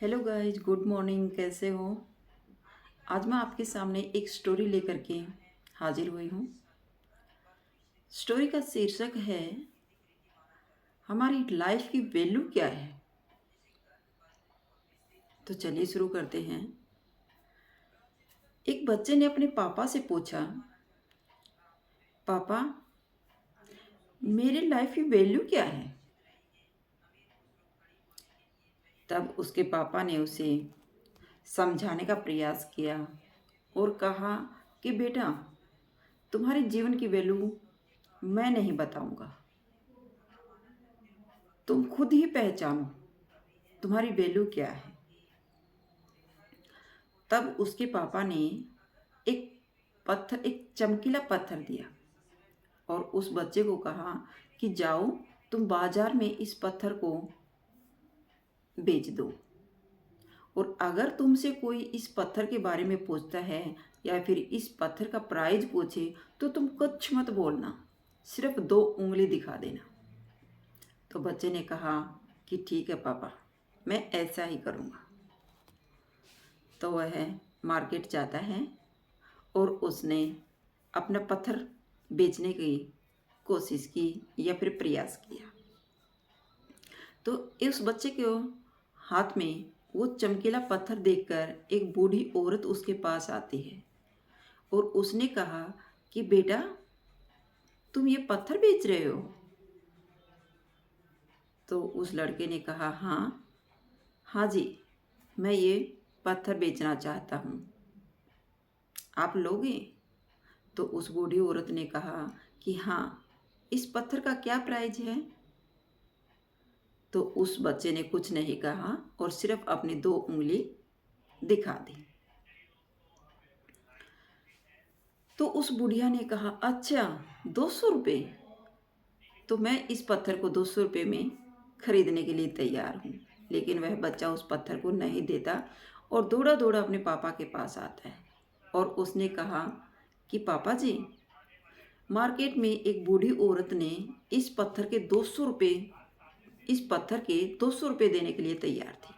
Hello guys, good morning. कैसे हो? आज मैं आपके सामने एक स्टोरी लेकर के हाजिर हुई हूँ। स्टोरी का शीर्षक है हमारी लाइफ की वैल्यू क्या है। तो चलिए शुरू करते हैं। एक बच्चे ने अपने पापा से पूछा, पापा मेरी लाइफ की वैल्यू क्या है? तब उसके पापा ने उसे समझाने का प्रयास किया और कहा कि बेटा, तुम्हारे जीवन की वैल्यू मैं नहीं बताऊंगा, तुम खुद ही पहचानो तुम्हारी वैल्यू क्या है। तब उसके पापा ने एक चमकीला पत्थर दिया और उस बच्चे को कहा कि जाओ, तुम बाजार में इस पत्थर को बेच दो, और अगर तुमसे कोई इस पत्थर के बारे में पूछता है या फिर इस पत्थर का प्राइस पूछे तो तुम कुछ मत बोलना, सिर्फ 2 उंगली दिखा देना। तो बच्चे ने कहा कि ठीक है पापा, मैं ऐसा ही करूँगा। तो वह मार्केट जाता है और उसने अपना पत्थर बेचने की कोशिश की या फिर प्रयास किया। तो उस बच्चे के हाथ में वो चमकीला पत्थर देखकर एक बूढ़ी औरत उसके पास आती है और उसने कहा कि बेटा, तुम ये पत्थर बेच रहे हो? तो उस लड़के ने कहा, हाँ हाँ जी, मैं ये पत्थर बेचना चाहता हूँ, आप लोगे? तो उस बूढ़ी औरत ने कहा कि हाँ, इस पत्थर का क्या प्राइस है? तो उस बच्चे ने कुछ नहीं कहा और सिर्फ अपनी 2 उंगली दिखा दी। तो उस बुढ़िया ने कहा, अच्छा 200 रुपये, तो मैं इस पत्थर को 200 रुपये में खरीदने के लिए तैयार हूँ। लेकिन वह बच्चा उस पत्थर को नहीं देता और दौड़ा दौड़ा अपने पापा के पास आता है और उसने कहा कि पापा जी, मार्केट में एक बूढ़ी औरत ने इस पत्थर के 200 रुपये देने के लिए तैयार थी।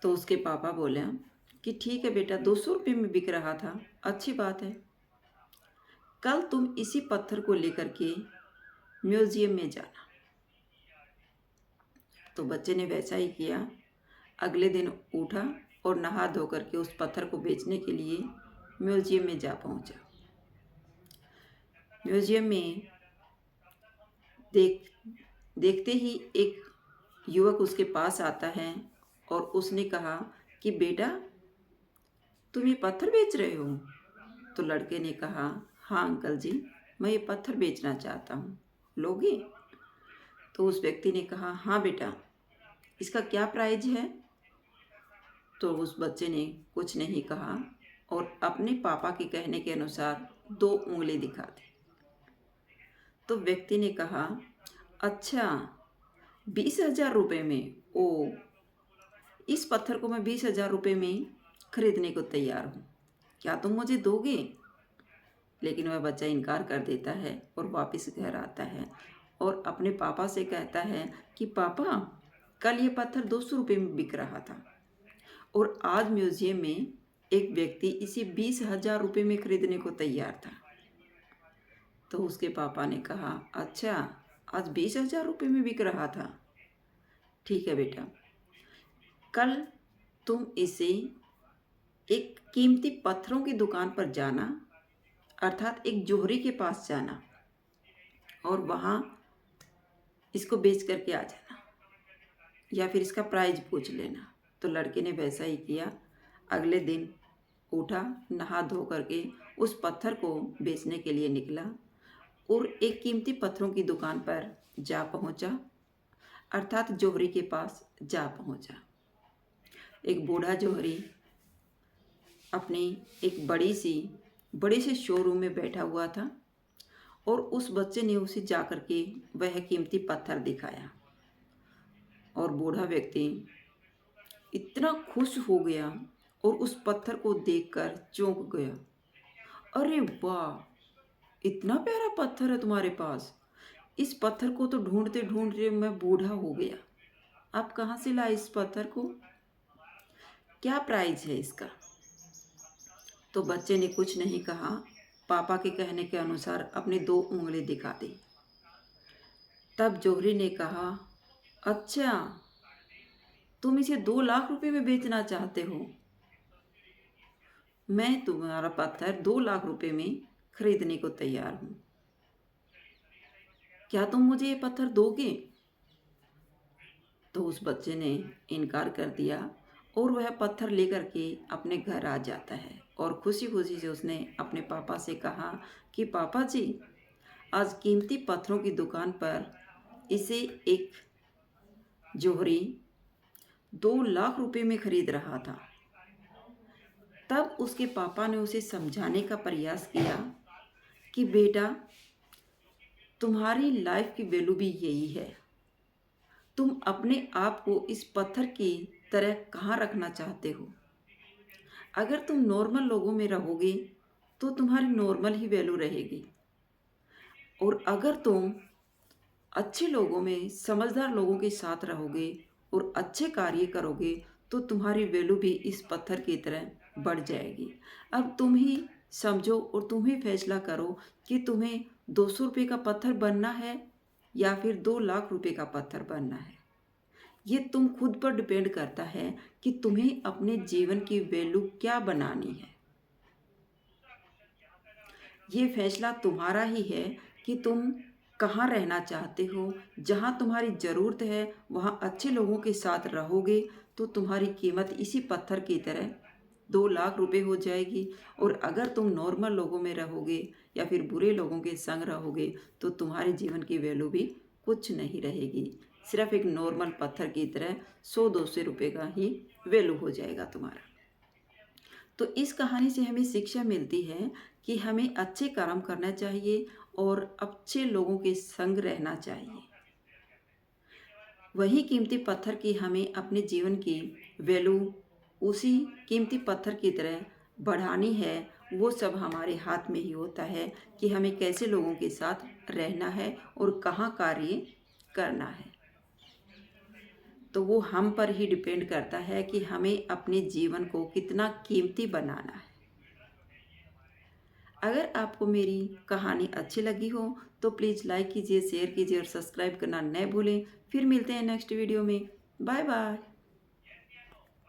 तो उसके पापा बोले कि ठीक है बेटा, 200 रुपये में बिक रहा था, अच्छी बात है, कल तुम इसी पत्थर को लेकर के म्यूजियम में जाना। तो बच्चे ने वैसा ही किया। अगले दिन उठा और नहा धो करके उस पत्थर को बेचने के लिए म्यूजियम में जा पहुंचा। म्यूजियम में देख देखते ही एक युवक उसके पास आता है और उसने कहा कि बेटा, तुम ये पत्थर बेच रहे हो? तो लड़के ने कहा, हाँ अंकल जी, मैं ये पत्थर बेचना चाहता हूँ, लोगे? तो उस व्यक्ति ने कहा, हाँ बेटा, इसका क्या प्राइस है? तो उस बच्चे ने कुछ नहीं कहा और अपने पापा के कहने के अनुसार 2 उंगली दिखा दी। तो व्यक्ति ने कहा, अच्छा 20,000 रुपये में? ओ, इस पत्थर को मैं 20,000 रुपये में खरीदने को तैयार हूँ, क्या तुम मुझे दोगे? लेकिन वह बच्चा इनकार कर देता है और वापस घर आता है और अपने पापा से कहता है कि पापा, कल ये पत्थर 200 रुपये में बिक रहा था और आज म्यूजियम में एक व्यक्ति इसे 20,000 रुपये में खरीदने को तैयार था। तो उसके पापा ने कहा, अच्छा आज 20,000 रुपये में बिक रहा था, ठीक है बेटा, कल तुम इसे एक कीमती पत्थरों की दुकान पर जाना, अर्थात एक जोहरी के पास जाना और वहाँ इसको बेच करके आ जाना या फिर इसका प्राइस पूछ लेना। तो लड़के ने वैसा ही किया। अगले दिन उठा, नहा धो करके उस पत्थर को बेचने के लिए निकला और एक कीमती पत्थरों की दुकान पर जा पहुंचा, अर्थात जोहरी के पास जा पहुंचा। एक बूढ़ा जोहरी अपनी एक बड़े से शोरूम में बैठा हुआ था और उस बच्चे ने उसे जा कर के वह कीमती पत्थर दिखाया और बूढ़ा व्यक्ति इतना खुश हो गया और उस पत्थर को देखकर चौंक गया। अरे वाह, इतना प्यारा पत्थर है तुम्हारे पास, इस पत्थर को तो ढूंढते ढूंढते मैं बूढ़ा हो गया, आप कहाँ से लाए इस पत्थर को? क्या प्राइस है इसका? तो बच्चे ने कुछ नहीं कहा, पापा के कहने के अनुसार अपनी 2 उँगली दिखा दी। तब जोहरी ने कहा, अच्छा, तुम इसे 2 लाख रुपए में बेचना चाहते हो? मैं तुम्हारा पत्थर 2 लाख रुपए में खरीदने को तैयार हूँ। क्या तुम मुझे ये पत्थर दोगे? तो उस बच्चे ने इनकार कर दिया और वह पत्थर लेकर के अपने घर आ जाता है और खुशी-खुशी से उसने अपने पापा से कहा कि पापा जी, आज कीमती पत्थरों की दुकान पर इसे एक जोहरी 2 लाख रुपए में खरीद रहा था। तब उसके पापा ने उसे समझाने का प्रयास किया कि बेटा, तुम्हारी लाइफ की वैल्यू भी यही है। तुम अपने आप को इस पत्थर की तरह कहाँ रखना चाहते हो? अगर तुम नॉर्मल लोगों में रहोगे तो तुम्हारी नॉर्मल ही वैल्यू रहेगी, और अगर तुम अच्छे लोगों में, समझदार लोगों के साथ रहोगे और अच्छे कार्य करोगे तो तुम्हारी वैल्यू भी इस पत्थर की तरह बढ़ जाएगी। अब तुम ही समझो और तुम ही फैसला करो कि तुम्हें 200 रुपये का पत्थर बनना है या फिर 2 लाख रुपए का पत्थर बनना है। ये तुम खुद पर डिपेंड करता है कि तुम्हें अपने जीवन की वैल्यू क्या बनानी है। ये फैसला तुम्हारा ही है कि तुम कहाँ रहना चाहते हो। जहाँ तुम्हारी ज़रूरत है वहाँ अच्छे लोगों के साथ रहोगे तो तुम्हारी कीमत इसी पत्थर की तरह 2 लाख रुपए हो जाएगी, और अगर तुम नॉर्मल लोगों में रहोगे या फिर बुरे लोगों के संग रहोगे तो तुम्हारे जीवन की वैल्यू भी कुछ नहीं रहेगी। सिर्फ एक नॉर्मल पत्थर की तरह 100-200 रुपये का ही वैल्यू हो जाएगा तुम्हारा। तो इस कहानी से हमें शिक्षा मिलती है कि हमें अच्छे कर्म करना चाहिए और अच्छे लोगों के संग रहना चाहिए। वही कीमती पत्थर की हमें अपने जीवन की वैल्यू उसी कीमती पत्थर की तरह बढ़ानी है। वो सब हमारे हाथ में ही होता है कि हमें कैसे लोगों के साथ रहना है और कहाँ कार्य करना है। तो वो हम पर ही डिपेंड करता है कि हमें अपने जीवन को कितना कीमती बनाना है। अगर आपको मेरी कहानी अच्छी लगी हो तो प्लीज़ लाइक कीजिए, शेयर कीजिए और सब्सक्राइब करना न भूलें। फिर मिलते हैं नेक्स्ट वीडियो में। Bye bye.